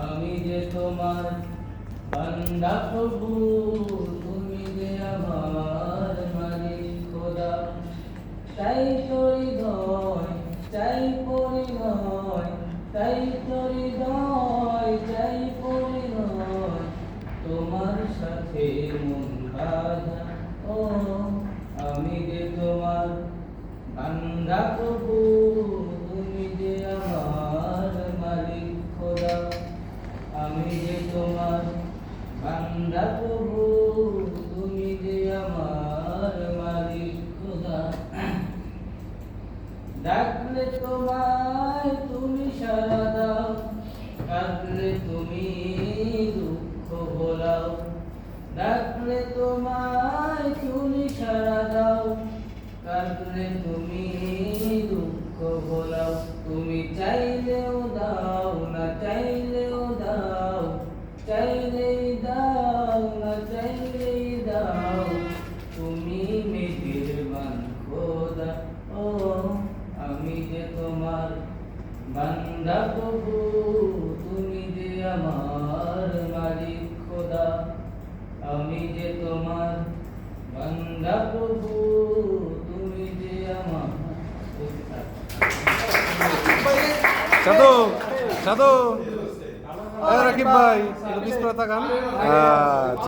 আমি যে তোমার বান্দা প্রভু, তুমি যে আমার মালিক খোদা। তাই তো হৃদয় চাই পরিণয়, তাই তো হৃদয় চাই পরিণয়, তোমার সাথে মন বাঁধা। ও আমি যে তোমার বান্দা প্রভু, তুমি যে আমার মালিক খোদা। আমি যে তোমার বান্দা প্রভু, তুমি যে আমার মালিক খোদা। ডাকলে তোমায় তুমি সাড়া দাও, ডাকলে তুমি দুঃখ ভোলাও। ডাকলে তোমায় তুমি সাড়া দাও, ডাকলে তুমি দুঃখ ভোলাও। তুমি চাইলেও দাও না চাইলেও দাও, চাইলেই দাও না চাইলেই দাও, তুমি মেহেরবান খোদা। ও আমি যে তোমার বান্দা প্রভু, তুমি যে আমার মালিক খোদা। আমি যে তোমার বান্দা প্রভু, তুমি যে আমার। সাধু সাধু রাকিব ভাই, একটু পিস করে তাকান।